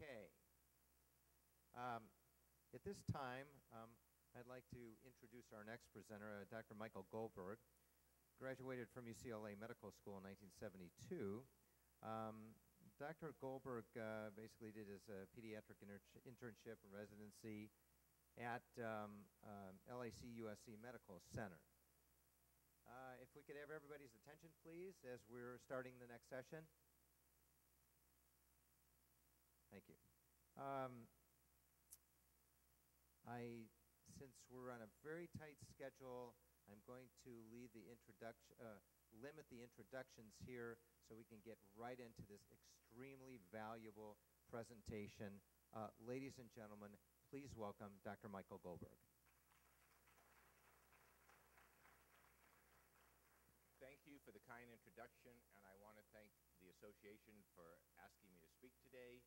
Okay. At this time, I'd like to introduce our next presenter, Dr. Michael Goldberg. Graduated from UCLA Medical School in 1972. Dr. Goldberg basically did his pediatric internship and residency at LAC USC Medical Center. If we could have everybody's attention, please, as we're starting the next session. Thank you. Since we're on a very tight schedule, I'm going to lead the limit the introductions here so we can get right into this extremely valuable presentation. Ladies and gentlemen, please welcome Dr. Michael Goldberg. Thank you for the kind introduction, and I want to thank the association for asking me to speak today.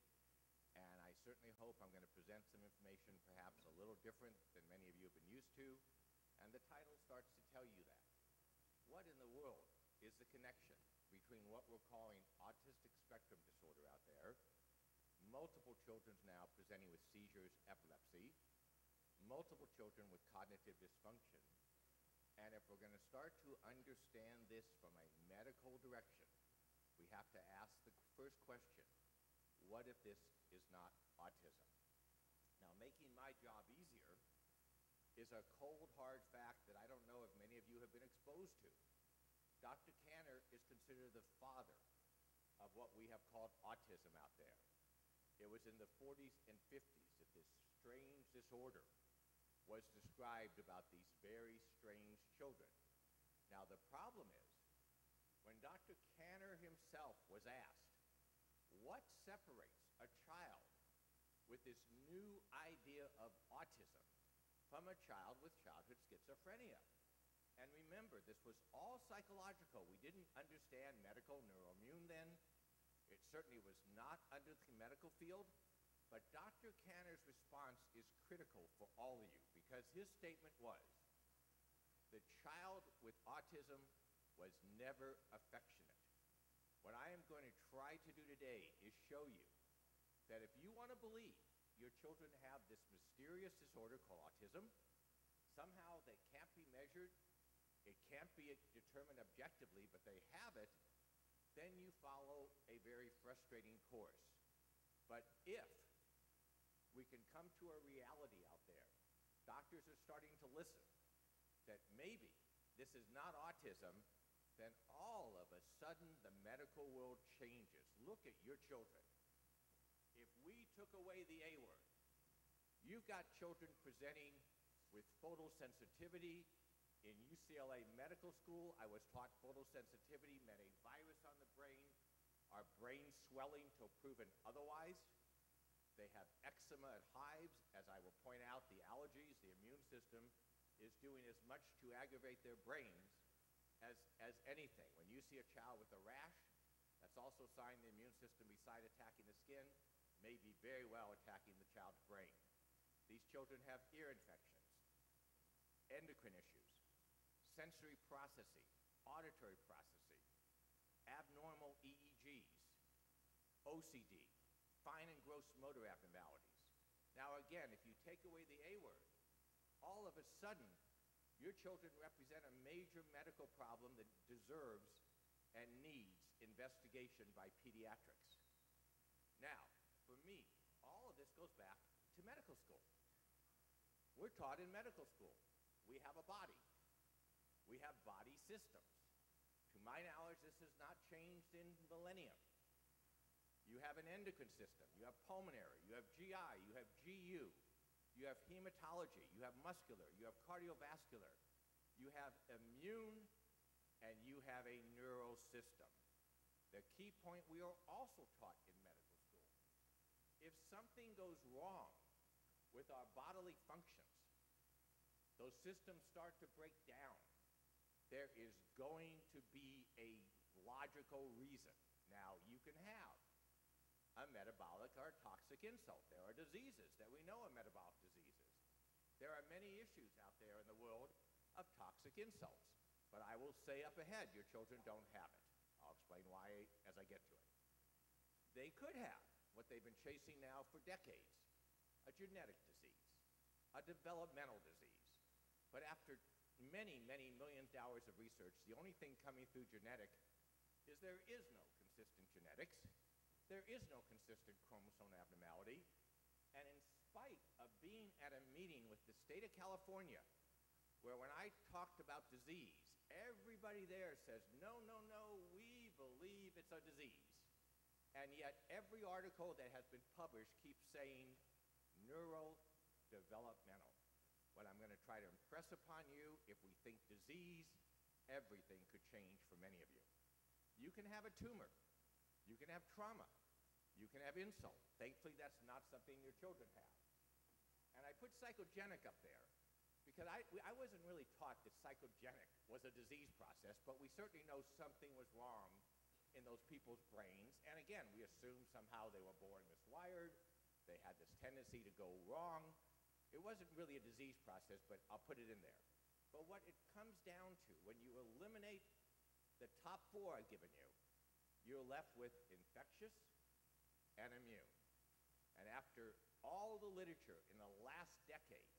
And I certainly hope I'm going to present some information perhaps a little different than many of you have been used to. And the title starts to tell you that. What in the world is the connection between what we're calling autistic spectrum disorder out there, multiple children now presenting with seizures, epilepsy, multiple children with cognitive dysfunction, and if we're going to start to understand this from a medical direction, we have to ask the first question: what if this is not autism? Now, making my job easier is a cold, hard fact that I don't know if many of you have been exposed to. Dr. Kanner is considered the father of what we have called autism out there. It was in the 40s and 50s that this strange disorder was described about these very strange children. Now, the problem is, when Dr. Kanner himself was asked, what separates a child with this new idea of autism from a child with childhood schizophrenia? And remember, this was all psychological. We didn't understand medical neuroimmune then. It certainly was not under the medical field. But Dr. Kanner's response is critical for all of you, because his statement was, the child with autism was never affectionate. What I am going to try to do today is show you that if you want to believe your children have this mysterious disorder called autism, somehow they can't be measured, it can't be determined objectively, but they have it, then you follow a very frustrating course. But if we can come to a reality out there, doctors are starting to listen, that maybe this is not autism, then all of a sudden the medical world changes. Look at your children. If we took away the A word, you've got children presenting with photosensitivity. In UCLA Medical School, I was taught photosensitivity meant a virus on the brain, our brain swelling till proven otherwise. They have eczema and hives. As I will point out, the allergies, the immune system is doing as much to aggravate their brains as anything. When you see a child with a rash, that's also a sign the immune system, beside attacking the skin, may be very well attacking the child's brain. These children have ear infections, endocrine issues, sensory processing, auditory processing, abnormal EEGs, OCD, fine and gross motor abnormalities. Now again, if you take away the A word, all of a sudden, your children represent a major medical problem that deserves and needs investigation by pediatrics. Now, for me, all of this goes back to medical school. We're taught in medical school. We have a body. We have body systems. To my knowledge, this has not changed in millennium. You have an endocrine system. You have pulmonary. You have GI. You have GU. You have hematology, you have muscular, you have cardiovascular, you have immune, and you have a neural system. The key point we are also taught in medical school: if something goes wrong with our bodily functions, those systems start to break down, there is going to be a logical reason. Now, you can have a metabolic or toxic insult. There are diseases that we know are metabolic diseases. There are many issues out there in the world of toxic insults. But I will say up ahead, your children don't have it. I'll explain why as I get to it. They could have what they've been chasing now for decades, a genetic disease, a developmental disease. But after many, many millions of hours of research, the only thing coming through genetic is there is no consistent genetics. There is no consistent chromosome abnormality. And in spite of being at a meeting with the state of California, where when I talked about disease, everybody there says, no, no, no, we believe it's a disease. And yet every article that has been published keeps saying neurodevelopmental. What I'm going to try to impress upon you, if we think disease, everything could change for many of you. You can have a tumor. You can have trauma. You can have insult. Thankfully, that's not something your children have. And I put psychogenic up there because I wasn't really taught that psychogenic was a disease process, but we certainly know something was wrong in those people's brains. And again, we assume somehow they were born miswired. They had this tendency to go wrong. It wasn't really a disease process, but I'll put it in there. But what it comes down to, when you eliminate the top four I've given you, you're left with infectious and immune. And after all the literature in the last decades,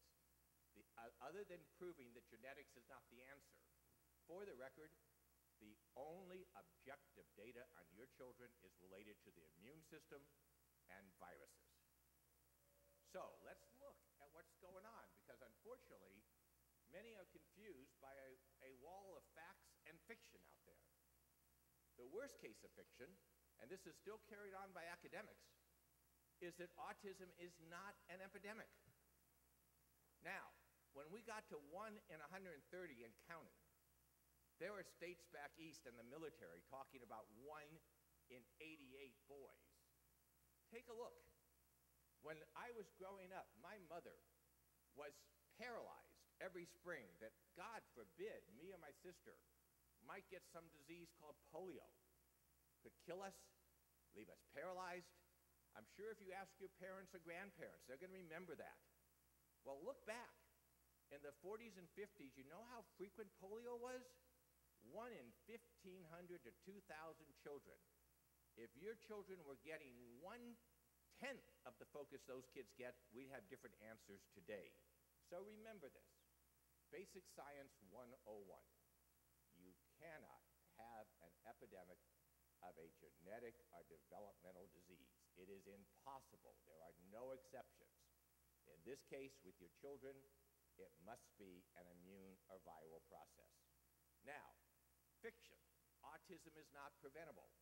other than proving that genetics is not the answer, for the record, the only objective data on your children is related to the immune system and viruses. So let's look at what's going on, because unfortunately, many are confused by a wall of facts and fiction out there. The worst case of fiction, and this is still carried on by academics, is that autism is not an epidemic. Now, when we got to 1 in 130 and counting, there were states back east in the military talking about 1 in 88 boys. Take a look. When I was growing up, my mother was paralyzed every spring that, God forbid, me and my sister might get some disease called polio. Could kill us, leave us paralyzed. I'm sure if you ask your parents or grandparents, they're going to remember that. Well, look back. In the 40s and 50s, you know how frequent polio was? 1 in 1,500 to 2,000 children. If your children were getting 1/10 of the focus those kids get, we'd have different answers today. So remember this. Basic Science 101. You cannot have an epidemic of a genetic or developmental disease. It is impossible. There are no exceptions. In this case, with your children, it must be an immune or viral process. Now, fiction. Autism is not preventable.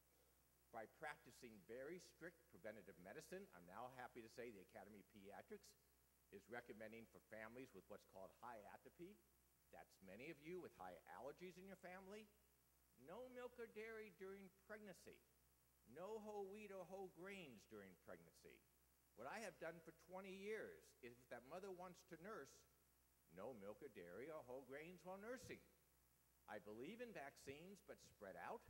By practicing very strict preventative medicine, I'm now happy to say the Academy of Pediatrics is recommending for families with what's called high atopy. That's many of you with high allergies in your family. No milk or dairy during pregnancy. No whole wheat or whole grains during pregnancy. What I have done for 20 years is if that mother wants to nurse, no milk or dairy or whole grains while nursing. I believe in vaccines, but spread out,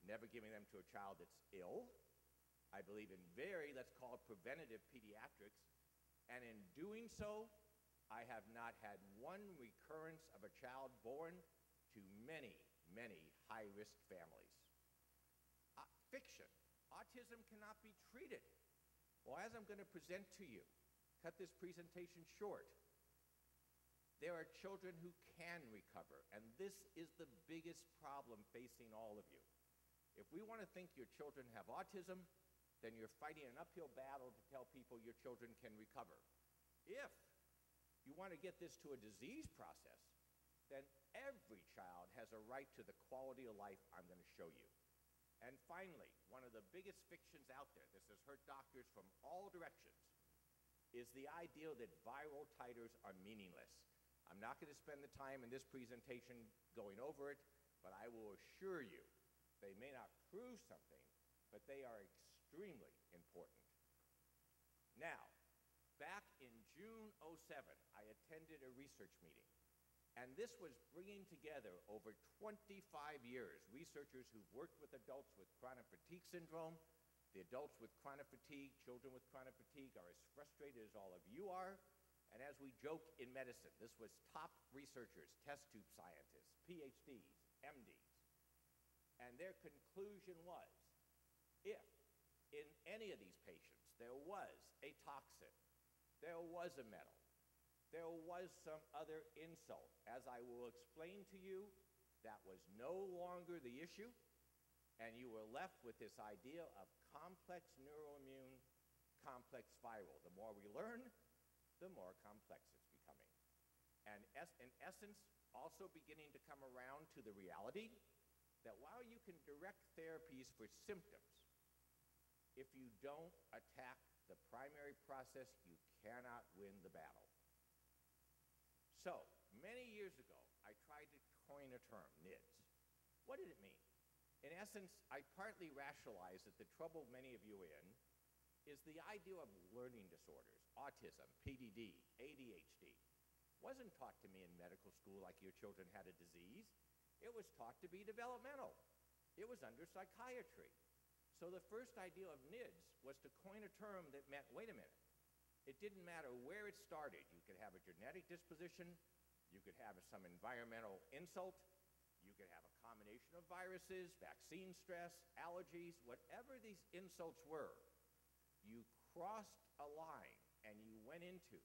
never giving them to a child that's ill. I believe in let's call it preventative pediatrics, and in doing so, I have not had one recurrence of a child born to many, many high-risk families. Fiction. Autism cannot be treated. Well, as I'm going to present to you, cut this presentation short, there are children who can recover, and this is the biggest problem facing all of you. If we want to think your children have autism, then you're fighting an uphill battle to tell people your children can recover. If you want to get this to a disease process, then every child has a right to the quality of life I'm going to show you. And finally, one of the biggest fictions out there, this has hurt doctors from all directions, is the idea that viral titers are meaningless. I'm not going to spend the time in this presentation going over it, but I will assure you they may not prove something, but they are extremely important. Now, back in June '07, I attended a research meeting, and this was bringing together over 25 years researchers who've worked with adults with chronic fatigue syndrome. The adults with chronic fatigue, children with chronic fatigue, are as frustrated as all of you are. And as we joke in medicine, this was top researchers, test tube scientists, PhDs, MDs. And their conclusion was, if in any of these patients, there was a toxin, there was a metal, there was some other insult. As I will explain to you, that was no longer the issue, and you were left with this idea of complex neuroimmune, complex viral. The more we learn, the more complex it's becoming. And in essence, also beginning to come around to the reality that while you can direct therapies for symptoms, if you don't attack the primary process, you cannot win the battle. So, many years ago, I tried to coin a term, NIDS. What did it mean? In essence, I partly rationalized that the trouble many of you are in is the idea of learning disorders, autism, PDD, ADHD. Wasn't taught to me in medical school like your children had a disease. It was taught to be developmental. It was under psychiatry. So the first idea of NIDS was to coin a term that meant, wait a minute, it didn't matter where it started. You could have a genetic disposition, you could have some environmental insult, you could have a combination of viruses, vaccine stress, allergies, whatever these insults were, you crossed a line and you went into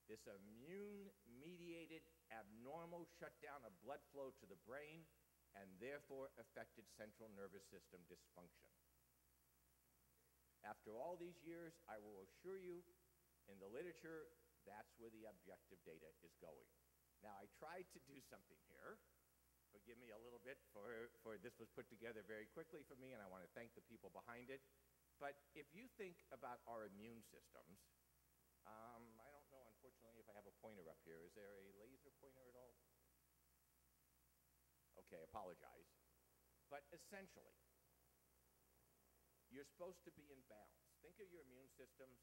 this immune-mediated abnormal shutdown of blood flow to the brain and therefore affected central nervous system dysfunction. After all these years, I will assure you, in the literature, that's where the objective data is going. Now, I tried to do something here. Forgive me a little bit for this was put together very quickly for me, and I want to thank the people behind it. But if you think about our immune systems, I don't know, unfortunately, if I have a pointer up here. Is there a laser pointer at all? Okay, apologize. But essentially, you're supposed to be in balance. Think of your immune systems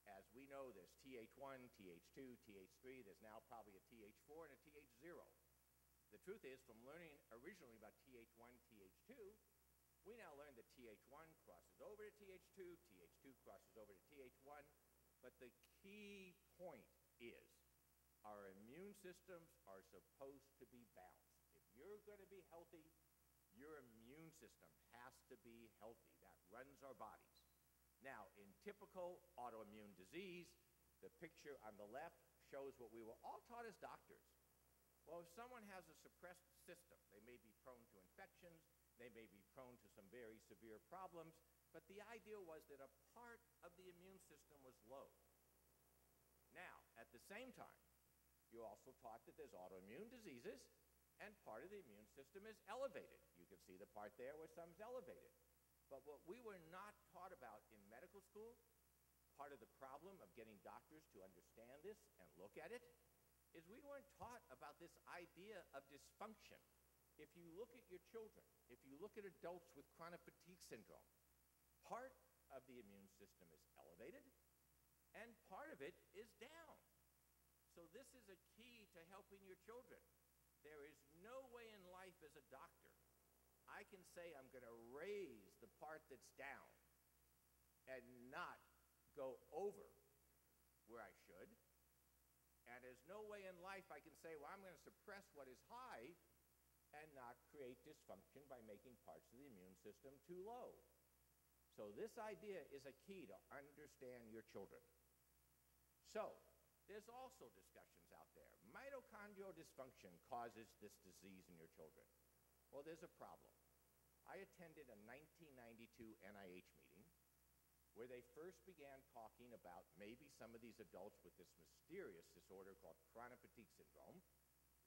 as we know there's Th1, Th2, Th3. There's now probably a Th4 and a Th0. The truth is, from learning originally about Th1, Th2, we now learn that Th1 crosses over to Th2, Th2 crosses over to Th1. But the key point is our immune systems are supposed to be balanced. If you're going to be healthy, your immune system has to be healthy. That runs our bodies. Now, in typical autoimmune disease, the picture on the left shows what we were all taught as doctors. Well, if someone has a suppressed system, they may be prone to infections, they may be prone to some very severe problems, but the idea was that a part of the immune system was low. Now, at the same time, you're also taught that there's autoimmune diseases, and part of the immune system is elevated. You can see the part there where some's elevated. But what we were not taught about in medical school, part of the problem of getting doctors to understand this and look at it, is we weren't taught about this idea of dysfunction. If you look at your children, if you look at adults with chronic fatigue syndrome, part of the immune system is elevated, and part of it is down. So this is a key to helping your children. There is no way in life as a doctor I can say I'm going to raise the part that's down and not go over where I should. And there's no way in life I can say, well, I'm going to suppress what is high and not create dysfunction by making parts of the immune system too low. So this idea is a key to understand your children. So there's also discussions out there. Mitochondrial dysfunction causes this disease in your children. Well, there's a problem. I attended a 1992 NIH meeting where they first began talking about maybe some of these adults with this mysterious disorder called chronic fatigue syndrome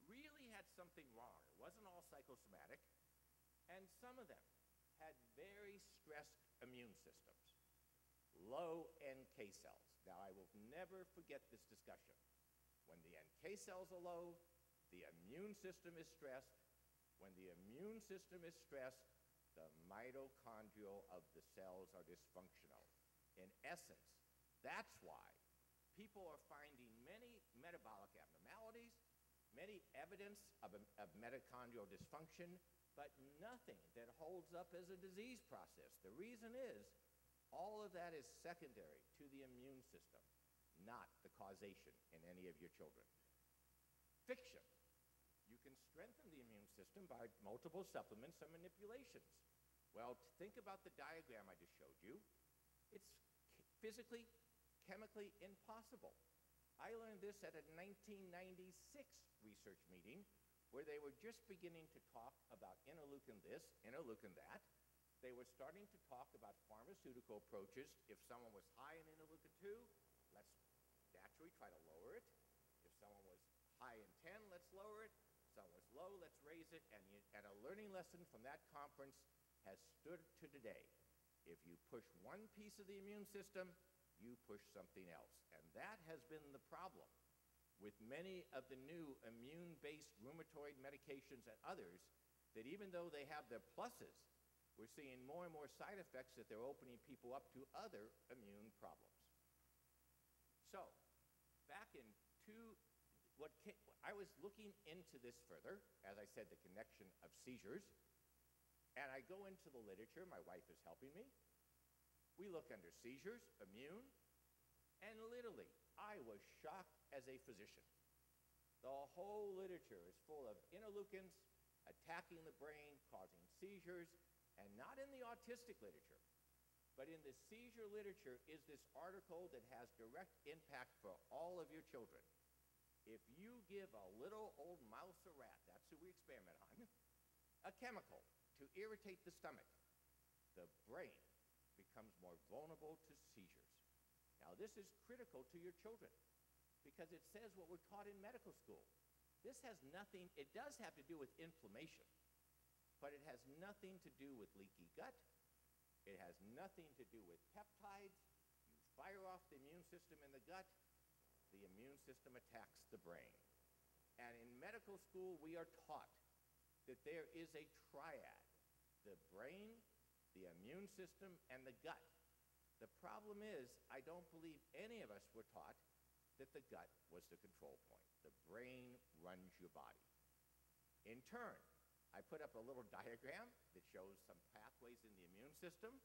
really had something wrong. It wasn't all psychosomatic, and some of them had very stressed immune systems, low NK cells. Now, I will never forget this discussion. When the NK cells are low, the immune system is stressed. When the immune system is stressed, the mitochondrial of the cells are dysfunctional. In essence, that's why people are finding many metabolic abnormalities, many evidence of mitochondrial dysfunction, but nothing that holds up as a disease process. The reason is all of that is secondary to the immune system, not the causation in any of your children. Fiction. You can strengthen the immune system by multiple supplements and manipulations. Well, think about the diagram I just showed you. It's physically, chemically impossible. I learned this at a 1996 research meeting where they were just beginning to talk about interleukin this, interleukin that. They were starting to talk about pharmaceutical approaches. If someone was high in interleukin 2, let's naturally try to lower it. If someone was high in 10, let's lower it. If someone was low, let's raise it. And a learning lesson from that conference has stood to today. If you push one piece of the immune system, you push something else. And that has been the problem with many of the new immune-based rheumatoid medications and others, that even though they have their pluses, we're seeing more and more side effects that they're opening people up to other immune problems. So, back in I was looking into this further, as I said, the connection of seizures, and I go into the literature. My wife is helping me. We look under seizures, immune, and literally, I was shocked as a physician. The whole literature is full of interleukins attacking the brain, causing seizures, and not in the autistic literature, but in the seizure literature is this article that has direct impact for all of your children. If you give a little old mouse or rat, that's who we experiment on, a chemical to irritate the stomach, the brain becomes more vulnerable to seizures. Now, this is critical to your children because it says what we're taught in medical school. This has nothing, it does have to do with inflammation, but it has nothing to do with leaky gut. It has nothing to do with peptides. You fire off the immune system in the gut, the immune system attacks the brain. And in medical school, we are taught that there is a triad: the brain, the immune system, and the gut. The problem is, I don't believe any of us were taught that the gut was the control point. The brain runs your body. In turn, I put up a little diagram that shows some pathways in the immune system.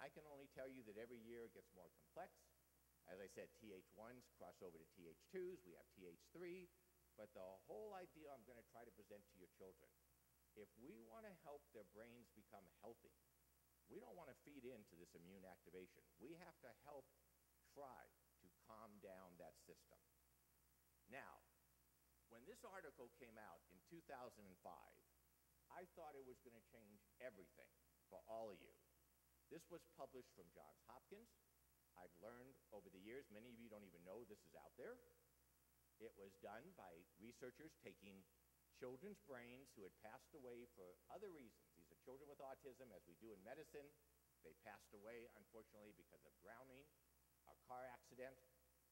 I can only tell you that every year it gets more complex. As I said, Th1s cross over to Th2s. We have Th3. But the whole idea I'm going to try to present to your children, if we want to help their brains become healthy, we don't want to feed into this immune activation. We have to help try to calm down that system. Now, when this article came out in 2005, I thought it was going to change everything for all of you. This was published from Johns Hopkins. I've learned over the years, many of you don't even know this is out there. It was done by researchers taking children's brains who had passed away for other reasons. These are children with autism, as we do in medicine. They passed away, unfortunately, because of drowning, a car accident,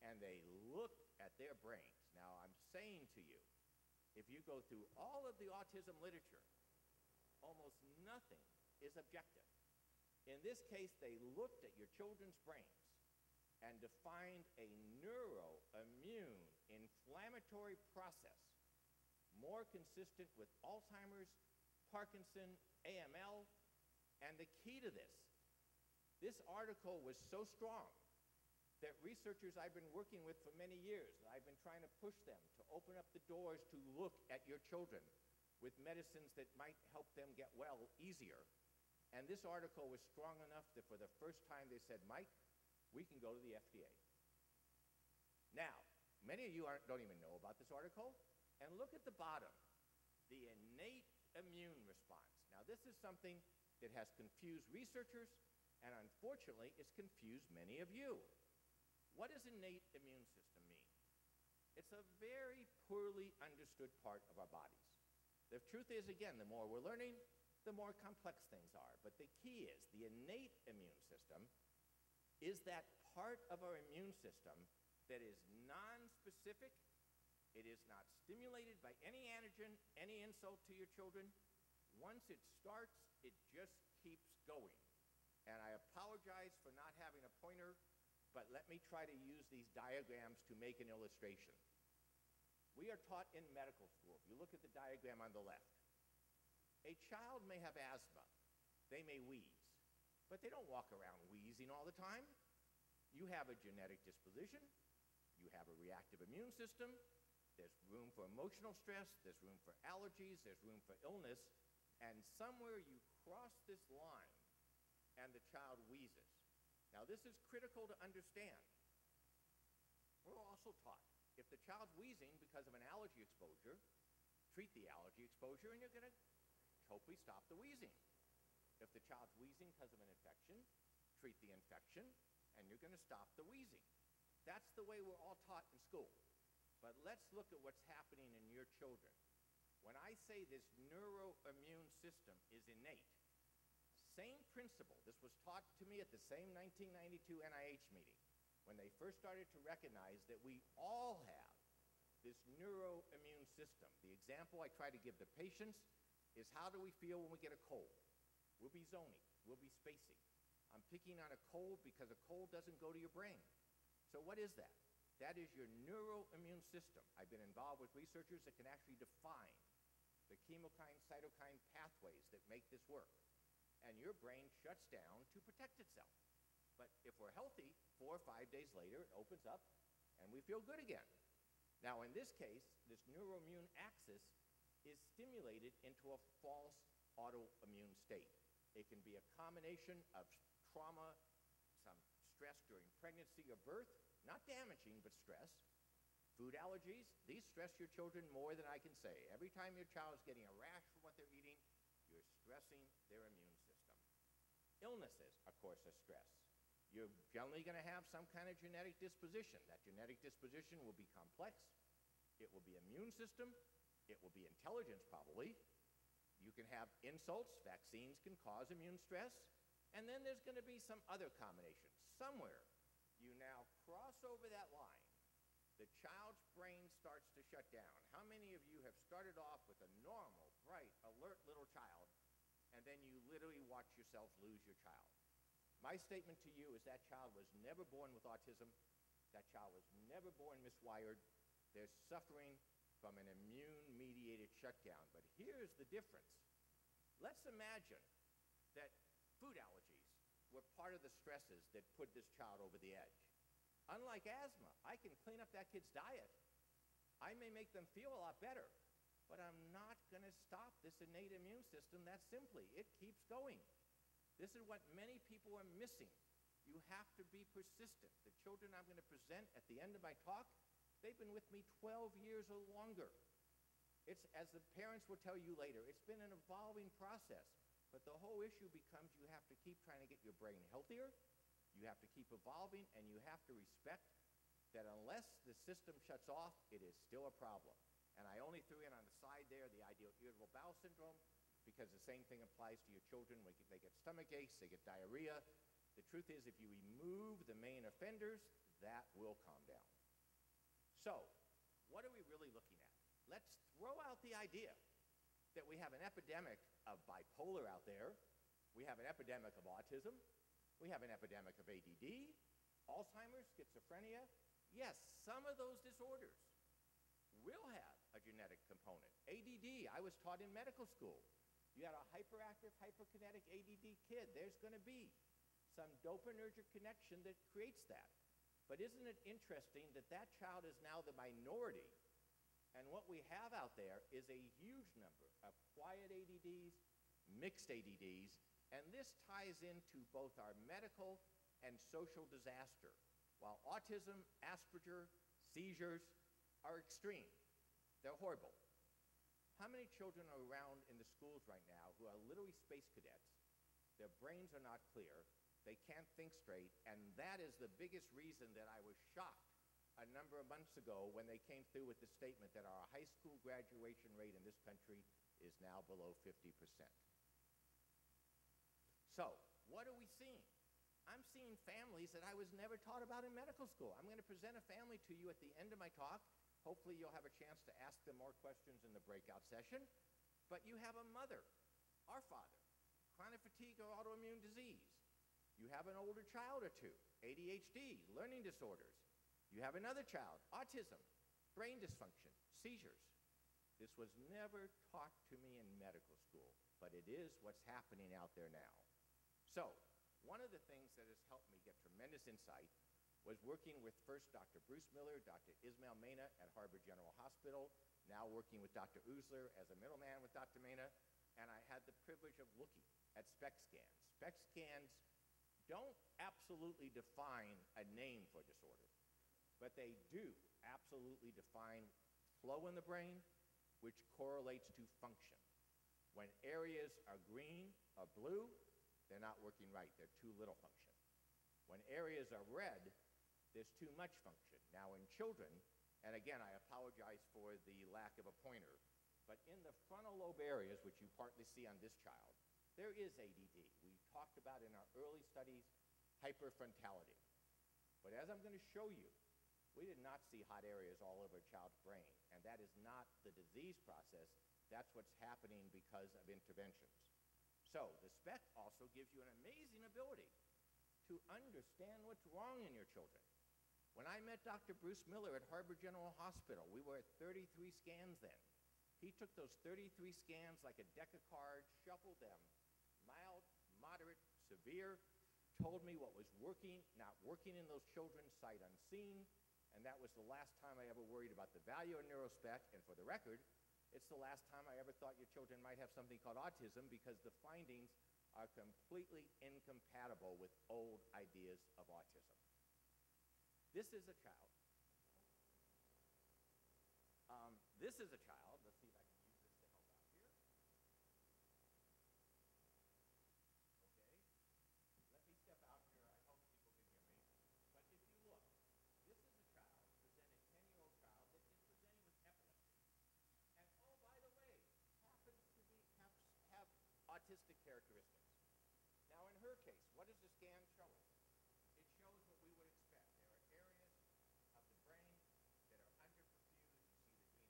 and they looked at their brains. Now, I'm saying to you, if you go through all of the autism literature, almost nothing is objective. In this case, they looked at your children's brains and defined a neuroimmune inflammatory process more consistent with Alzheimer's, Parkinson, AML, and the key to this article was so strong that researchers I've been working with for many years, I've been trying to push them to open up the doors to look at your children with medicines that might help them get well easier. And this article was strong enough that for the first time they said, Mike, we can go to the FDA. Now, many of you don't even know about this article, and look at the bottom, the innate immune response. Now, this is something that has confused researchers, and unfortunately, it's confused many of you. What does innate immune system mean? It's a very poorly understood part of our bodies. The truth is, again, the more we're learning, the more complex things are. But the key is, the innate immune system is that part of our immune system that is non-specific. It is not stimulated by any antigen, any insult to your children. Once it starts, it just keeps going. And I apologize for not having a pointer, but let me try to use these diagrams to make an illustration. We are taught in medical school, if you look at the diagram on the left, a child may have asthma. They may wheeze, but they don't walk around wheezing all the time. You have a genetic disposition. You have a reactive immune system. There's room for emotional stress. There's room for allergies. There's room for illness. And somewhere you cross this line and the child wheezes. Now, this is critical to understand. We're also taught if the child's wheezing because of an allergy exposure, treat the allergy exposure and you're going to hopefully stop the wheezing. If the child's wheezing because of an infection, treat the infection and you're going to stop the wheezing. That's the way we're all taught in school. But let's look at what's happening in your children. When I say this neuroimmune system is innate, same principle. This was taught to me at the same 1992 NIH meeting when they first started to recognize that we all have this neuroimmune system. The example I try to give the patients is how do we feel when we get a cold? We'll be zoning. We'll be spacing. I'm picking on a cold because a cold doesn't go to your brain. So what is that? That is your neuroimmune system. I've been involved with researchers that can actually define the chemokine-cytokine pathways that make this work. And your brain shuts down to protect itself. But if we're healthy, 4 or 5 days later, it opens up and we feel good again. Now, in this case, this neuroimmune axis is stimulated into a false autoimmune state. It can be a combination of trauma, some stress during pregnancy or birth, not damaging, but stress. Food allergies, these stress your children more than I can say. Every time your child is getting a rash from what they're eating, you're stressing their immune system. Illnesses, of course, are stress. You're generally going to have some kind of genetic disposition. That genetic disposition will be complex. It will be immune system. It will be intelligence, probably. You can have insults. Vaccines can cause immune stress. And then there's going to be some other combination. Somewhere, you now cross over that line. The child's brain starts to shut down. How many of you have started off with a normal, bright, alert little child, and then you literally watch yourself lose your child? My statement to you is that child was never born with autism. That child was never born miswired. They're suffering from an immune-mediated shutdown. But here's the difference. Let's imagine that food allergies were part of the stresses that put this child over the edge. Unlike asthma, I can clean up that kid's diet. I may make them feel a lot better, but I'm not going to stop this innate immune system that simply. It keeps going. This is what many people are missing. You have to be persistent. The children I'm going to present at the end of my talk, they've been with me 12 years or longer. It's, as the parents will tell you later, it's been an evolving process. But the whole issue becomes you have to keep trying to get your brain healthier, you have to keep evolving, and you have to respect that unless the system shuts off, it is still a problem. And I only threw in on the side there the idea of irritable bowel syndrome, because the same thing applies to your children. They get stomach aches, they get diarrhea. The truth is, if you remove the main offenders, that will calm down. So, what are we really looking at? Let's throw out the idea that we have an epidemic of bipolar out there, we have an epidemic of autism, we have an epidemic of ADD, Alzheimer's, schizophrenia. Yes, some of those disorders will have a genetic component. ADD, I was taught in medical school. You got a hyperactive, hyperkinetic ADD kid. There's going to be some dopaminergic connection that creates that. But isn't it interesting that that child is now the minority? And what we have out there is a huge number of quiet ADDs, mixed ADDs, and this ties into both our medical and social disaster. While autism, Asperger, seizures are extreme, they're horrible. How many children are around in the schools right now who are literally space cadets? Their brains are not clear, they can't think straight, and that is the biggest reason that I was shocked a number of months ago when they came through with the statement that our high school graduation rate in this country is now below 50%. So, what are we seeing? I'm seeing families that I was never taught about in medical school. I'm going to present a family to you at the end of my talk. Hopefully you'll have a chance to ask them more questions in the breakout session. But you have a mother, our father, chronic fatigue or autoimmune disease. You have an older child or two, ADHD, learning disorders. You have another child, autism, brain dysfunction, seizures. This was never taught to me in medical school, but it is what's happening out there now. So, one of the things that has helped me get tremendous insight was working with first Dr. Bruce Miller, Dr. Ismail Mena at Harvard General Hospital, now working with Dr. Usler as a middleman with Dr. Mena, and I had the privilege of looking at SPECT scans. SPECT scans don't absolutely define a name for disorder, but they do absolutely define flow in the brain, which correlates to function. When areas are green or blue, they're not working right. They're too little function. When areas are red, there's too much function. Now in children, and again, I apologize for the lack of a pointer, but in the frontal lobe areas, which you partly see on this child, there is ADD. We talked about in our early studies hyperfrontality. But as I'm going to show you, we did not see hot areas all over a child's brain, and that is not the disease process. That's what's happening because of interventions. So the SPECT also gives you an amazing ability to understand what's wrong in your children. When I met Dr. Bruce Miller at Harbor General Hospital, we were at 33 scans then. He took those 33 scans like a deck of cards, shuffled them, mild, moderate, severe, told me what was working, not working in those children, sight unseen, and that was the last time I ever worried about the value of NeuroSpect, and for the record, it's the last time I ever thought your children might have something called autism because the findings are completely incompatible with old ideas of autism. This is a child. This is a child. Let's see if I can use this to help out here. Okay. Let me step out here. I hope people can hear me. But if you look, this is a child, presented 10-year-old child that is presenting with epilepsy. And oh, by the way, happens to have autistic characteristics. Now in her case, what does the scan show us? It shows what we would expect. There are areas of the brain that are underperfused. You see the green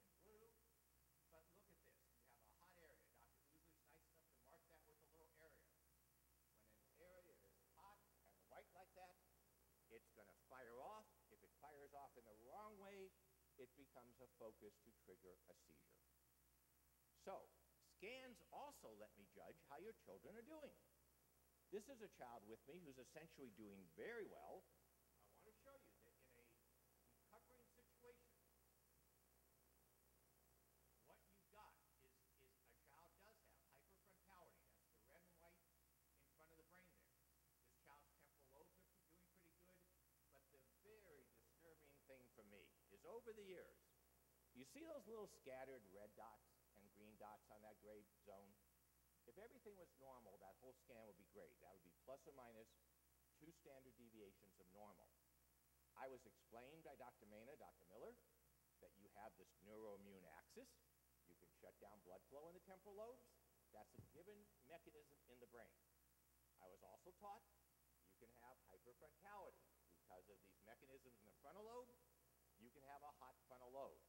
and blue. But look at this. You have a hot area. Dr. Usually is nice enough to mark that with a little area. When an area is hot and white like that, it's going to fire off. If it fires off in the wrong way, it becomes a focus to trigger a seizure. So, scans also let me judge how your children are doing. This is a child with me who's essentially doing very well. I want to show you that in a recovering situation, what you've got is a child does have hyperfrontality. That's the red and white in front of the brain there. This child's temporal lobes are doing pretty good, but the very disturbing thing for me is over the years, you see those little scattered red dots and green dots on that gray zone? If everything was normal, that whole scan would be great. That would be plus or minus 2 standard deviations of normal. I was explained by Dr. Mena, Dr. Miller, that you have this neuroimmune axis. You can shut down blood flow in the temporal lobes. That's a given mechanism in the brain. I was also taught you can have hyperfrontality because of these mechanisms in the frontal lobe. You can have a hot frontal lobe.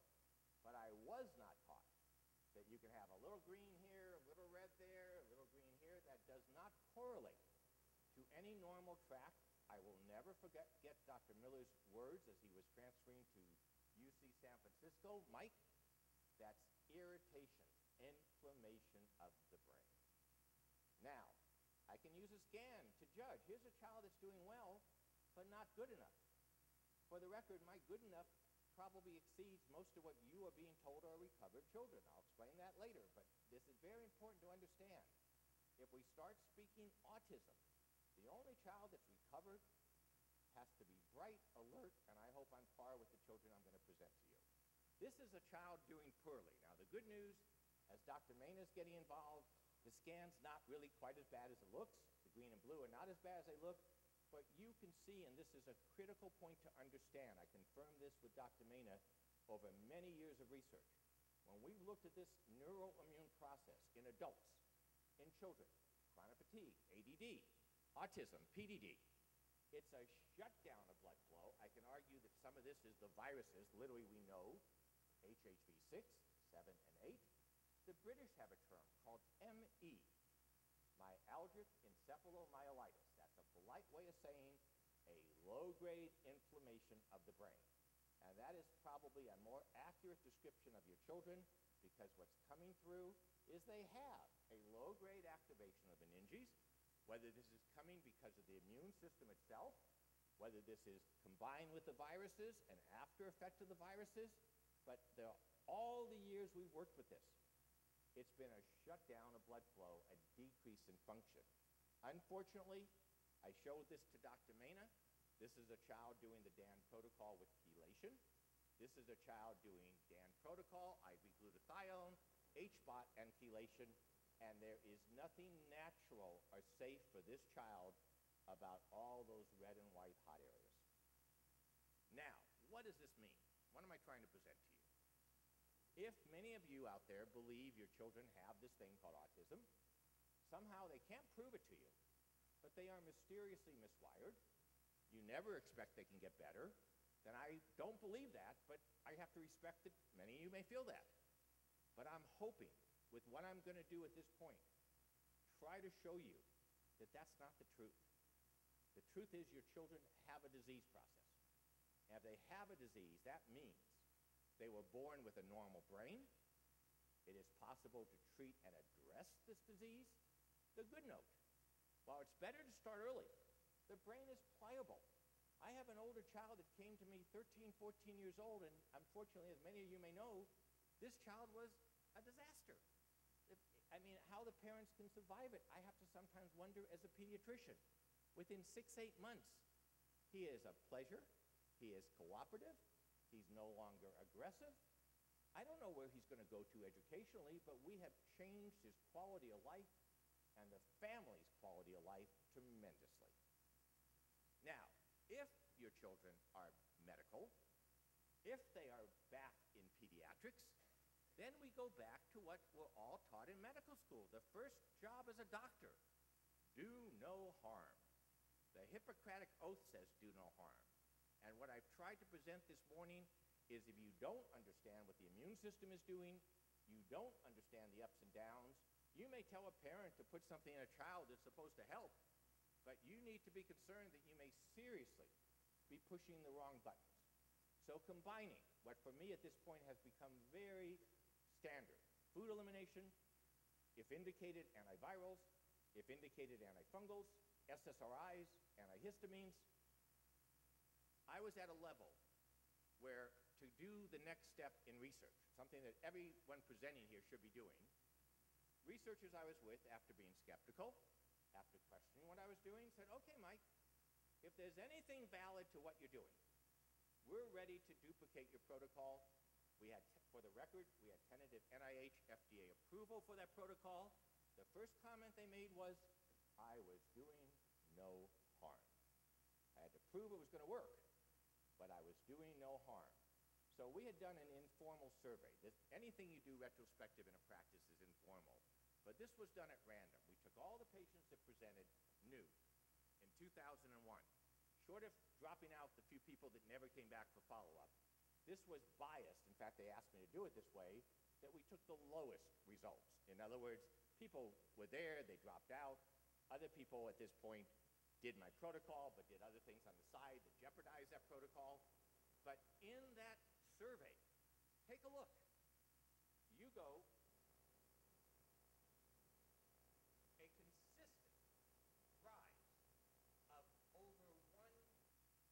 But I was not taught that you can have a little green here, a little red there, a little green here. That does not correlate to any normal tract. I will never forget Dr. Miller's words as he was transferring to UC San Francisco. Mike, that's irritation, inflammation of the brain. Now, I can use a scan to judge. Here's a child that's doing well, but not good enough. For the record, my good enough probably exceeds most of what you are being told are recovered children. I'll explain that later, but this is very important to understand. If we start speaking autism, the only child that's recovered has to be bright, alert, and I hope on par with the children I'm going to present to you. This is a child doing poorly. Now, the good news, as Dr. Mena is getting involved, the scan's not really quite as bad as it looks. The green and blue are not as bad as they look. But you can see, and this is a critical point to understand, I confirmed this with Dr. Mena over many years of research. When we looked at this neuroimmune process in adults, in children, chronic fatigue, ADD, autism, PDD, it's a shutdown of blood flow. I can argue that some of this is the viruses, literally we know, HHV6, 7, and 8. The British have a term called ME, myalgic encephalomyelitis. That's a polite way of saying a low-grade inflammation of the brain. And that is probably a more accurate description of your children because what's coming through is they have a low-grade activation of meninges, whether this is coming because of the immune system itself, whether this is combined with the viruses, an after effect of the viruses, but all the years we've worked with this, it's been a shutdown of blood flow, a decrease in function. Unfortunately, I showed this to Dr. Mena. This is a child doing the DAN protocol with chelation. This is a child doing DAN protocol, IV glutathione, H-bot, and chelation. And there is nothing natural or safe for this child about all those red and white hot areas. Now, what does this mean? What am I trying to present to you? If many of you out there believe your children have this thing called autism, somehow they can't prove it to you, but they are mysteriously miswired. You never expect they can get better. Then I don't believe that, but I have to respect that many of you may feel that. But I'm hoping, with what I'm going to do at this point, try to show you that that's not the truth. The truth is your children have a disease process. And if they have a disease, that means they were born with a normal brain. It is possible to treat and address this disease. The good note, while it's better to start early, the brain is pliable. I have an older child that came to me 13, 14 years old, and unfortunately, as many of you may know, this child was a disaster. I mean, how the parents can survive it, I have to sometimes wonder as a pediatrician. Within 6, 8 months, he is a pleasure, he is cooperative, he's no longer aggressive. I don't know where he's going to go to educationally, but we have changed his quality of life and the family's quality of life tremendously. Now, if your children are medical, if they are back in pediatrics, then we go back to what we're all taught in medical school. The first job as a doctor, do no harm. The Hippocratic Oath says do no harm. And what I've tried to present this morning is if you don't understand what the immune system is doing, you don't understand the ups and downs, you may tell a parent to put something in a child that's supposed to help, but you need to be concerned that you may seriously be pushing the wrong buttons. So combining what for me at this point has become very standard, food elimination, if indicated antivirals, if indicated antifungals, SSRIs, antihistamines, I was at a level where to do the next step in research, something that everyone presenting here should be doing, researchers I was with, after being skeptical, after questioning what I was doing, said, okay, Mike, if there's anything valid to what you're doing, we're ready to duplicate your protocol. We had, for the record, we had tentative NIH FDA approval for that protocol. The first comment they made was, I was doing no harm. I had to prove it was going to work, but I was doing no harm. So we had done an informal survey. Anything you do retrospective in a practice is informal. But this was done at random. We took all the patients that presented new in 2001. Short of dropping out the few people that never came back for follow-up, this was biased. In fact, they asked me to do it this way, that we took the lowest results. In other words, people were there, they dropped out. Other people at this point did my protocol, but did other things on the side that jeopardized that protocol. But in that survey, take a look. You go a consistent rise of over 1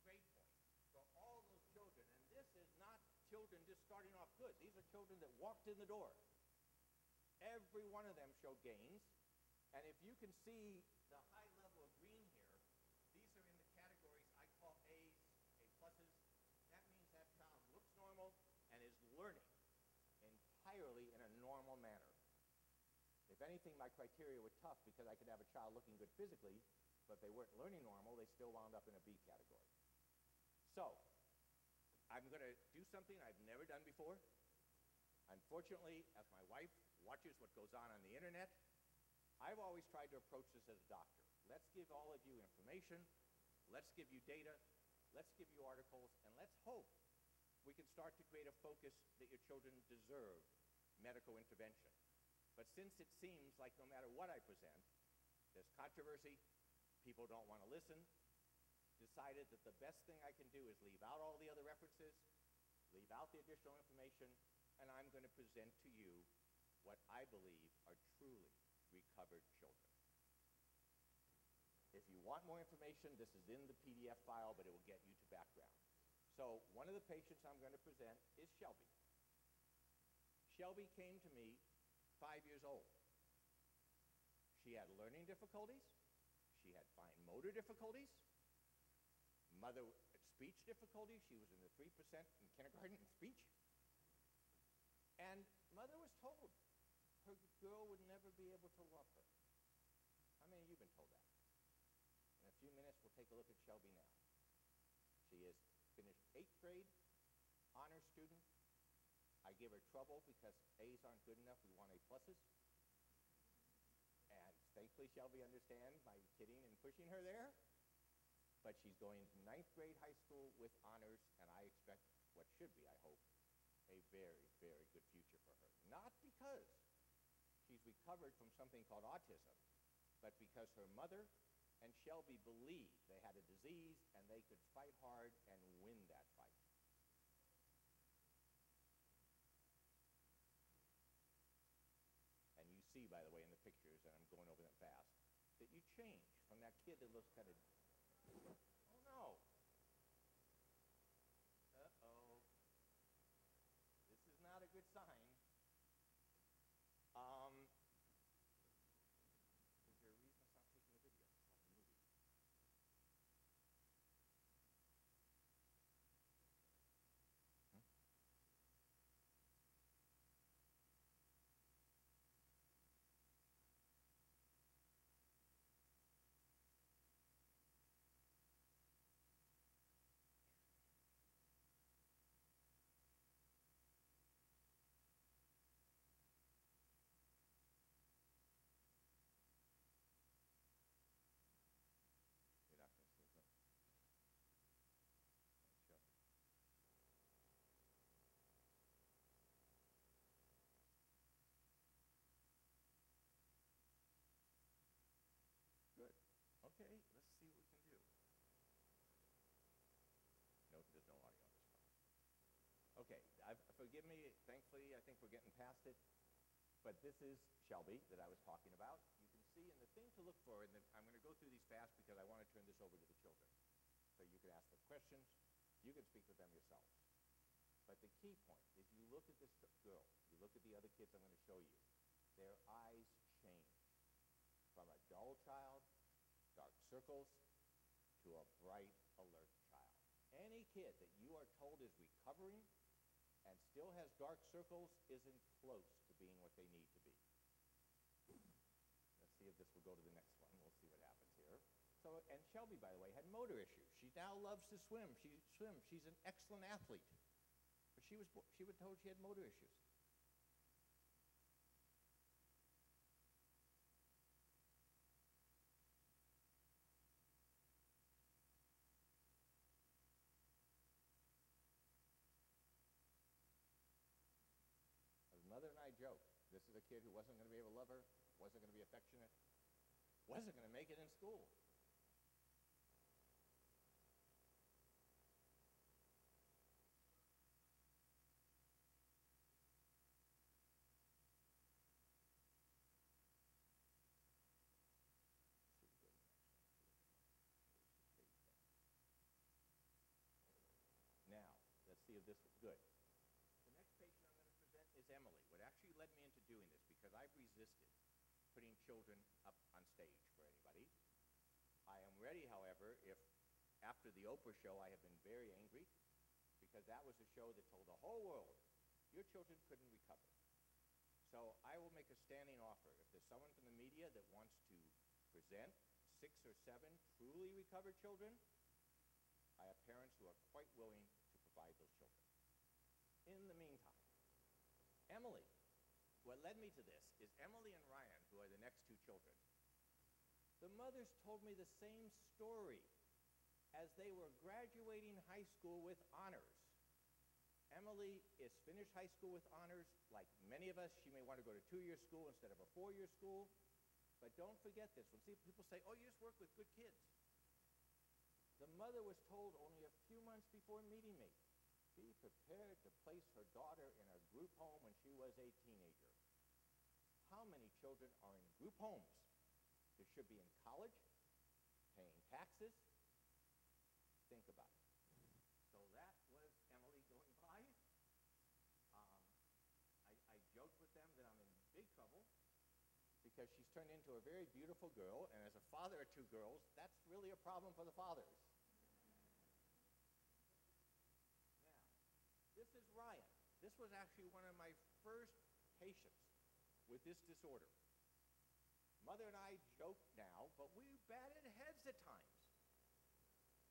grade point for all those children. And this is not children just starting off good. These are children that walked in the door. Every one of them showed gains. And if you can see the high level of green here, these are in the categories I call A's, A pluses. That means that child looks normal and is learning entirely in a normal manner. If anything, my criteria were tough because I could have a child looking good physically, but if they weren't learning normal, they still wound up in a B category. So, I'm going to do something I've never done before. Unfortunately, as my wife watches what goes on the internet, I've always tried to approach this as a doctor. Let's give all of you information, let's give you data, let's give you articles, and let's hope we can start to create a focus that your children deserve medical intervention. But since it seems like no matter what I present, there's controversy, people don't want to listen, decided that the best thing I can do is leave out all the other references, leave out the additional information, and I'm going to present to you what I believe are truly recovered children. If you want more information, this is in the PDF file, but it will get you to background. So one of the patients I'm going to present is Shelby. Shelby came to me 5 years old. She had learning difficulties. She had fine motor difficulties, speech difficulties. She was in the 3% in kindergarten in speech. And mother was told her girl would never be able to love her. How many of you have been told that? In a few minutes, we'll take a look at Shelby now. She has finished 8th grade, honor student. I give her trouble because A's aren't good enough. We want A pluses. And thankfully, Shelby understands my kidding and pushing her there. But she's going into 9th grade high school with honors, and I expect what should be, I hope, a very, very good future for her. Not because she's recovered from something called autism, but because her mother and Shelby believed they had a disease and they could fight hard and win that fight. And you see, by the way, in the pictures, and I'm going over them fast, that you change from that kid that looks kind of, oh no, uh-oh, this is not a good sign. Is there a reason to stop taking the video? Stop the movie. You're not going to see it. Sure. Good. Okay, let's see what we can do. Nope, there's no audio on this one. Okay, forgive me. Thankfully, I think we're getting past it. But this is Shelby that I was talking about. You can see, and the thing to look for, and I'm going to go through these fast because I want to turn this over to the children. So you can ask them questions. You can speak with them yourselves. But the key point is you look at this girl, you look at the other kids I'm going to show you, their eyes change from a dull child, dark circles, to a bright, alert child. Any kid that you are told is recovering and still has dark circles isn't close to being what they need to be. Let's see if this will go to the next one. We'll see what happens here. So, and Shelby, by the way, had motor issues. She now loves to swim. She swims. She's an excellent athlete. But she was told she had motor issues. As mother and I joke, this is a kid who wasn't going to be able to love her, wasn't going to be affectionate, wasn't going to make it in school. Now, let's see if this was good. The next patient I'm going to present is Emily. What actually led me into doing this, because I've resisted putting children up on stage for anybody. I am ready, however, if after the Oprah show I have been very angry, because that was a show that told the whole world, your children couldn't recover. So I will make a standing offer. If there's someone from the media that wants to present 6 or 7 truly recovered children, I have parents who are quite willing to provide those children. In the meantime, Emily, what led me to this is Emily and Ryan, who are the next 2 children. The mothers told me the same story as they were graduating high school with honors. Emily is finished high school with honors. Like many of us, she may want to go to 2-year school instead of a 4-year school. But don't forget this. When people say, oh, you just work with good kids. The mother was told only a few months before meeting me, be prepared to place her daughter in a group home when she was a teenager. How many children are in group homes? They should be in college, paying taxes. Think about it. So that was Emily going by. I joked with them that I'm in big trouble because she's turned into a very beautiful girl, and as a father of two girls, that's really a problem for the fathers. Now, this is Ryan. This was actually one of my first patients with this disorder. Mother and I joke now, but we batted heads at times.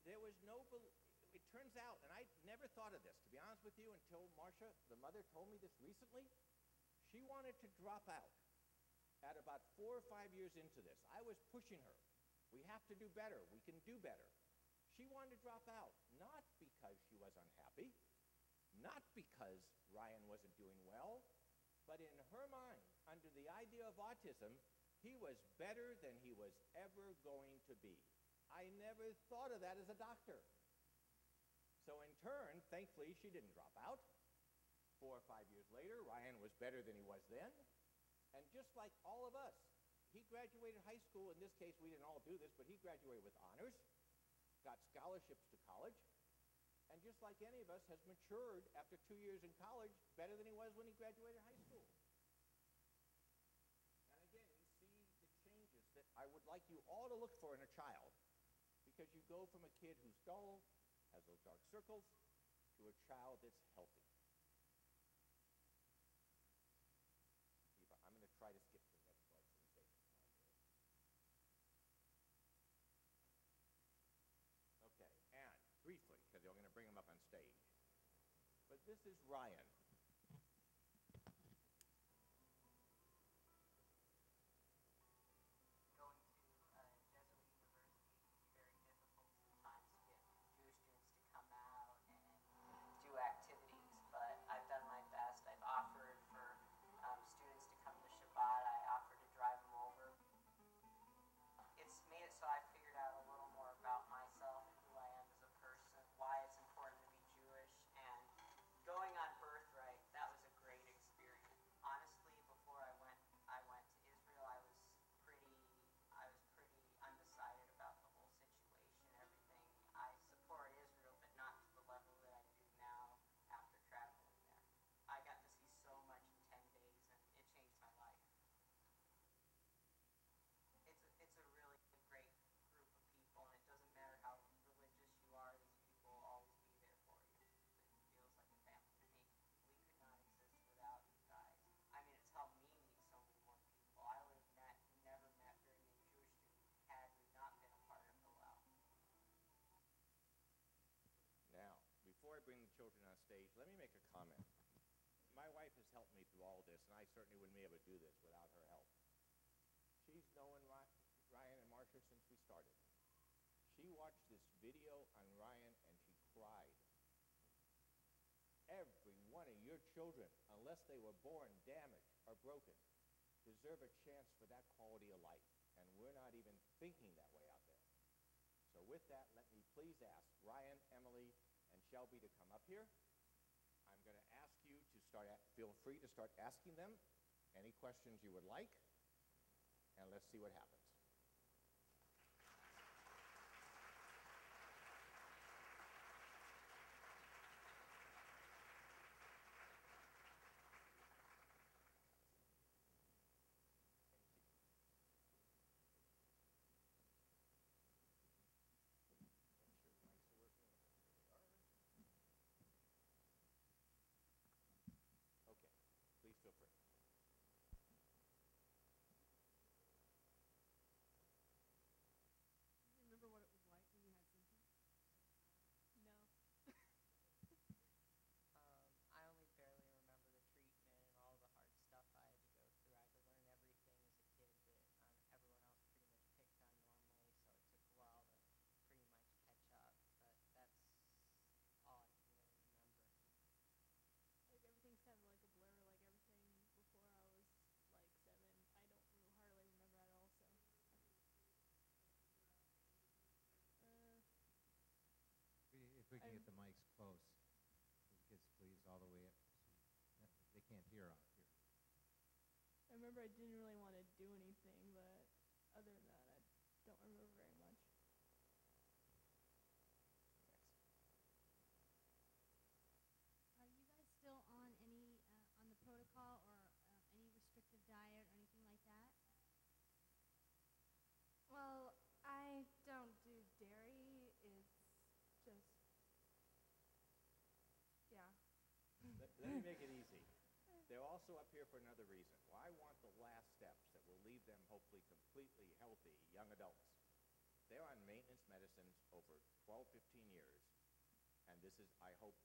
There was no, it turns out, and I never thought of this, to be honest with you, until Marcia, the mother, told me this recently. She wanted to drop out at about 4 or 5 years into this. I was pushing her. We have to do better. We can do better. She wanted to drop out, not because she was unhappy, not because Ryan wasn't doing well, but in her mind, under the idea of autism, he was better than he was ever going to be. I never thought of that as a doctor. So in turn, thankfully, she didn't drop out. 4 or 5 years later, Ryan was better than he was then. And just like all of us, he graduated high school. In this case, we didn't all do this, but he graduated with honors, got scholarships to college, and just like any of us, has matured after 2 years in college better than he was when he graduated high school. And again, we see the changes that I would like you all to look for in a child, because you go from a kid who's dull, has those dark circles, to a child that's healthy. Eva, I'm going to try to skip to the next slide for the sake of time here. Okay, and briefly, because they're going to bring him up on stage. But this is Ryan. Before I bring the children on stage, let me make a comment. My wife has helped me through all this, and I certainly wouldn't be able to do this without her help. She's known Ryan and Marcia since we started. She watched this video on Ryan, and she cried. Every one of your children, unless they were born damaged or broken, deserve a chance for that quality of life, and we're not even thinking that way out there. So with that, let me please ask Ryan, Emily, and Shelby to come up here. I'm going to ask you to feel free to start asking them any questions you would like, and let's see what happens. Please feel free. Do you remember what it was like when you had symptoms? No. I only barely remember the treatment and all the hard stuff I had to go through. I had to learn everything as a kid that everyone else pretty much picked on normally, so it took a while to pretty much catch up, but that's all I can really remember. Like everything's kind of like a blur, like everything before I was like 7, I don't hardly remember at all, so. If we can get the mics close, for the kids, please, all the way up. They can't hear out here. I remember I didn't really want to do anything, but other than that, I don't remember very much. Are you guys still on any on the protocol or any restrictive diet or anything like that? Let me make it easy. They're also up here for another reason. Well, I want the last steps that will leave them hopefully completely healthy young adults. They're on maintenance medicines over 12, 15 years, and this is, I hope,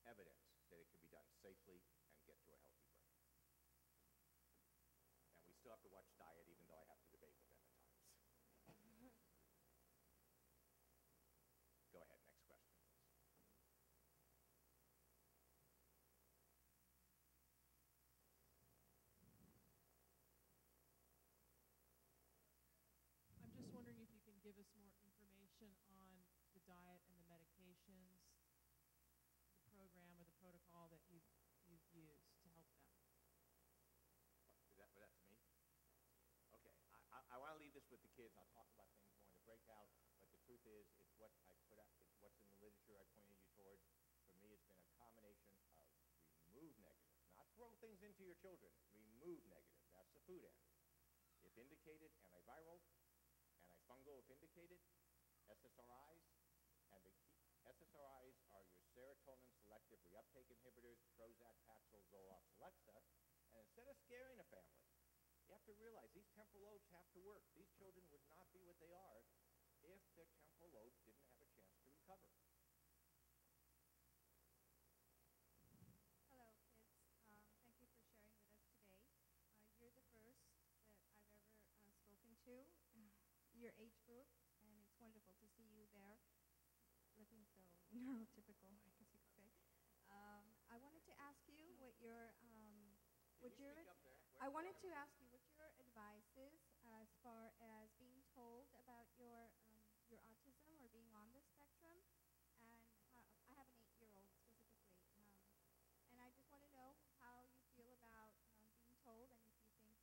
evidence that it can be done safely and get to a healthy brain. And we still have to watch diet, even though I have to debate with them at times. Go ahead, next question, please. I'm just wondering if you can give us more information on the diet and the medications, the program or the protocol that you've used to help them. That's me? Okay, I want to leave this with the kids. I'll talk about things more in the breakout, but the truth is, it's what I put up, it's what's in the literature I pointed you toward. For me, it's been a combination of remove negative, not throw things into your children, remove negative. That's the food end. If indicated, antiviral, antifungal if indicated, SSRIs, and the key SSRIs are your serotonin selective reuptake inhibitors, Prozac, Paxil, Zoloft, Celexa, and instead of scaring a family, you have to realize these temporal lobes have to work. These children would not be what they are if their temporal lobes didn't have a chance to recover. Hello, kids. Thank you for sharing with us today. You're the first that I've ever spoken to, your age group, and it's wonderful to see you there, looking so neurotypical, I guess you could say. I wanted to ask you what your I wanted to ask you what your advice is as far as being told about your autism or being on the spectrum, and I have an 8-year-old specifically, and I just want to know how you feel about being told, and if you think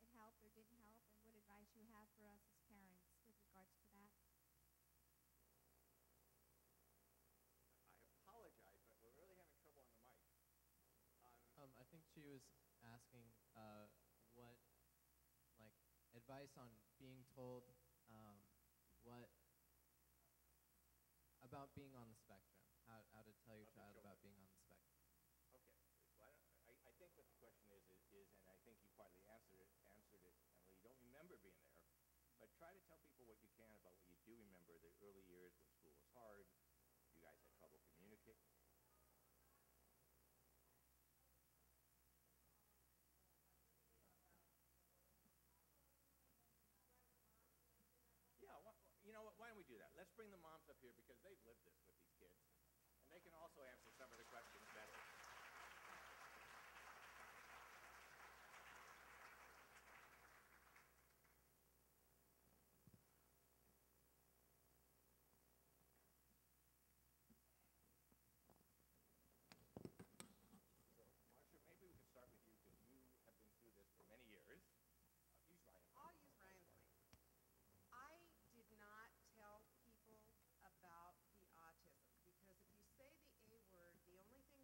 it helped or didn't help, and what advice you have for us as parents with regards to that. I apologize, but we're really having trouble on the mic. I think she was asking what, like, advice on being told what about being on the spectrum, how to tell your Of the child about children. being on the spectrum. Okay. Well, I think what the question is, and I think you partly answered it, Emily, you don't remember being there, but try to tell people what you can about what you do remember, the early years when school was hard, you guys had trouble communicating. Yeah, you know what, why don't we do that? Let's bring the moms up here because they've lived this with these kids, and they can also answer some of the questions better. So, Marcia, maybe we could start with you because you have been through this for many years. Use Ryan's mic. I'll use Ryan's mic. I did not tell people about the autism because if you say the A word, the only thing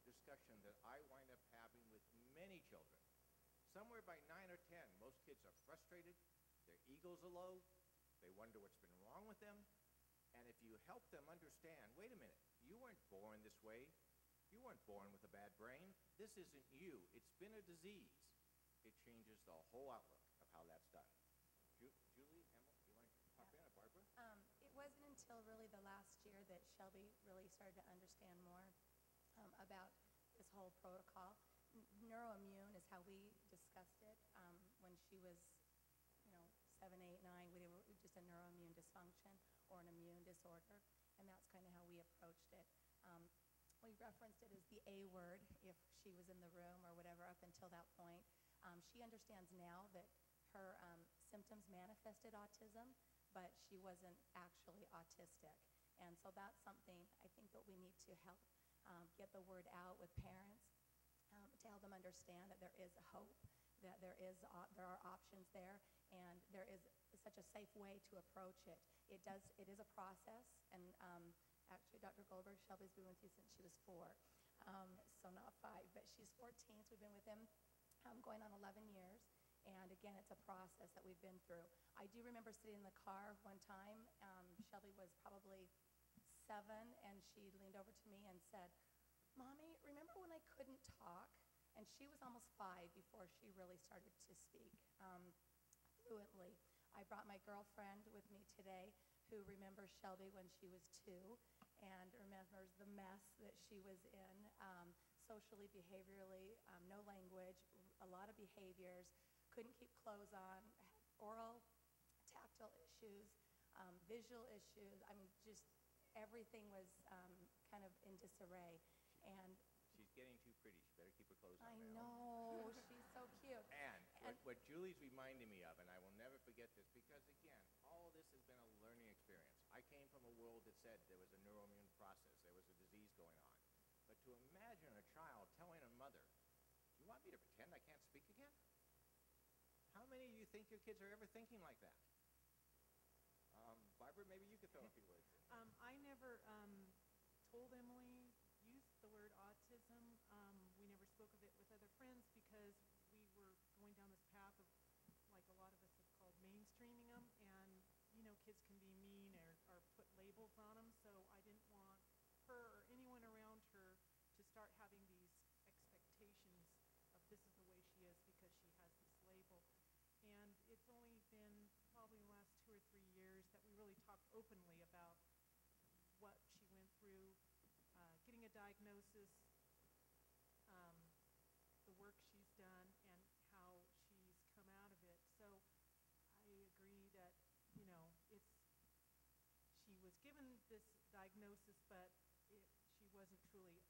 discussion that I wind up having with many children. Somewhere by 9 or 10, most kids are frustrated, their egos are low, they wonder what's been wrong with them, and if you help them understand, wait a minute, you weren't born this way, you weren't born with a bad brain, this isn't you, it's been a disease. It changes the whole outlook of how that's done. Julie, Emma, you want to pop in, or Barbara? It wasn't until really the last year that Shelby really started to understand more about this whole protocol. Neuroimmune is how we discussed it when she was, 7, 8, 9. We were just a neuroimmune dysfunction or an immune disorder, and that's kind of how we approached it. We referenced it as the A word if she was in the room or whatever up until that point. She understands now that her symptoms manifested autism, but she wasn't actually autistic. And so that's something I think that we need to help get the word out with parents to help them understand that there is a hope, that there are options there, and there is such a safe way to approach it. It is a process, and actually Dr. Goldberg, Shelby's been with you since she was 4, so not 5, but she's 14, so we've been with him going on 11 years. And again, it's a process that we've been through. I do remember sitting in the car one time. Shelby was probably 7, and she leaned over to me and said, "Mommy, remember when I couldn't talk?" And she was almost 5 before she really started to speak fluently. I brought my girlfriend with me today who remembers Shelby when she was 2 and remembers the mess that she was in, socially, behaviorally, no language, a lot of behaviors, couldn't keep clothes on, had oral, tactile issues, visual issues. I mean, just everything was kind of in disarray. And she's getting too pretty. She better keep her clothes on I now. know, she's so cute. And what Julie's reminding me of, and I will never forget this, because again, all of this has been a learning experience. I came from a world that said there was a neuroimmune process, there was a disease going on. But to imagine a child telling a mother, "You want me to pretend I can't speak again?" How many of you think your kids are ever thinking like that? Barbara, maybe you could throw a few words in. I never told Emily, used the word autism. We never spoke of it with other friends because we were going down this path of, like a lot of us have called mainstreaming them, and kids can be mean or put labels on them, so I didn't want her or anyone around her to start having these expectations of this is the way she is because she has this label. And it's only been probably the last 2 or 3 years that we really talked openly about what she went through, getting a diagnosis, the work she's done, and how she's come out of it. So I agree that, she was given this diagnosis, but she wasn't truly,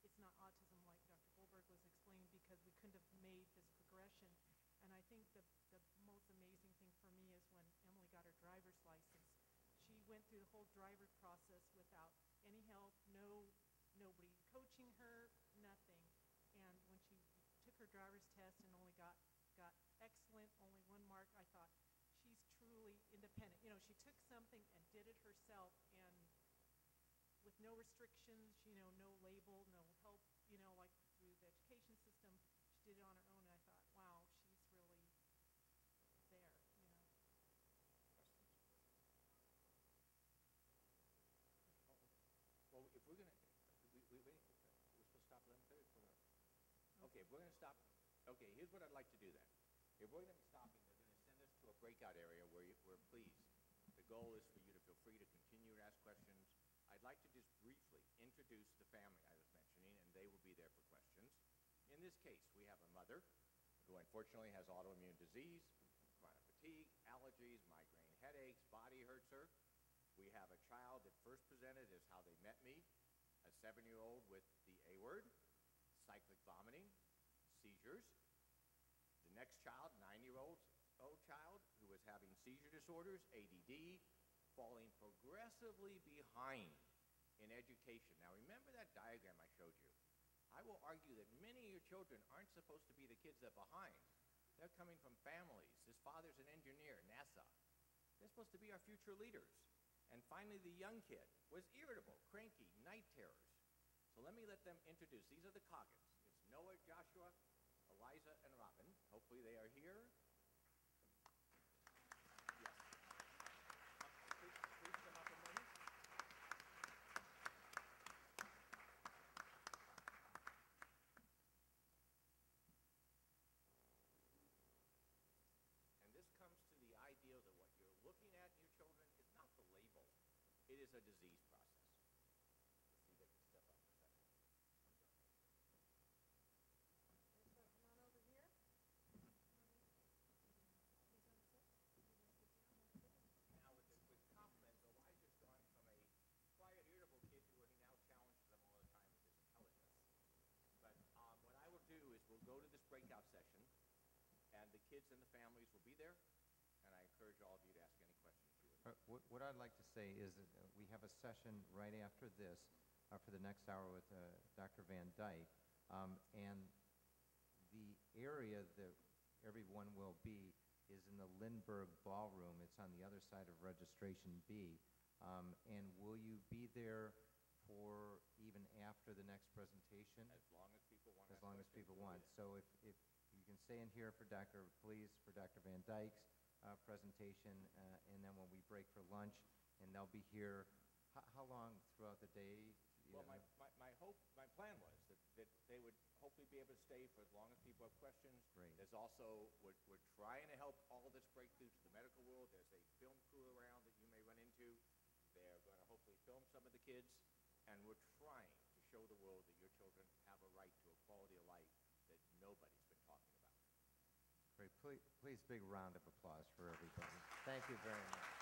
it's not autism like Dr. Goldberg was explaining, because we couldn't have made this progression. And I think the most amazing thing for me is when Emily got her driver's license. She went through the whole driver process without any help, nobody coaching her, nothing. And when she took her driver's test and only got excellent, only 1 mark, I thought, she's truly independent. She took something and did it herself, and with no restrictions, no label, no help, like through the education system. She did it on her own, and I thought, wow, she's really there, Well, if we're going to, we're supposed to stop 11:30? Okay, if we're going to stop, okay, here's what I'd like to do then. If we're going to be stopping, they're going to send us to a breakout area where please, the goal is for you to feel free to continue to ask questions. I'd like to just briefly introduce the family I was mentioning, and they will be there for questions. In this case, we have a mother who unfortunately has autoimmune disease, chronic fatigue, allergies, migraine headaches, body hurts her. We have a child that first presented as how they met me, a 7-year-old with the A word, cyclic vomiting, seizures. The next child, 9-year-old child, who was having seizure disorders, ADD, falling progressively behind in education. Now remember that diagram I showed you. I will argue that many of your children aren't supposed to be the kids that are behind. They're coming from families. His father's an engineer, NASA. They're supposed to be our future leaders. And finally, the young kid was irritable, cranky, night terrors. So let me let them introduce. These are the Coggins. It's Noah, Joshua, Eliza, and Robin. Hopefully they are here. Yes. Please come up a moment. And this comes to the idea that what you're looking at in your children is not the label. It is a disease process. Let's see if they can step up for a second. Come on over here. Now, with compliments, Elijah's gone from a quiet, irritable kid to where he now challenges them all the time with his intelligence. But what I will do is we'll go to this breakout session, and the kids and the families will be there, and I encourage all of you to ask any questions you would like. What I'd like to say is that we have a session right after this for the next hour with Dr. Van Dyke, and the area that everyone will be is in the Lindbergh Ballroom. It's on the other side of registration B. And will you be there for even after the next presentation? As long as people want. As long as people want. So if you can stay in here for Dr. Van Dyke's presentation, and then when we break for lunch, and they'll be here, how long throughout the day? Well, my plan was that they would hopefully be able to stay for as long as people have questions. Great. There's also, we're trying to help all this breakthrough to the medical world. There's a film crew around that you may run into. They're going to hopefully film some of the kids, and we're trying to show the world that your children have a right to a quality of life that nobody's been talking about. Great. Please big round of applause for everybody. Thank you very much.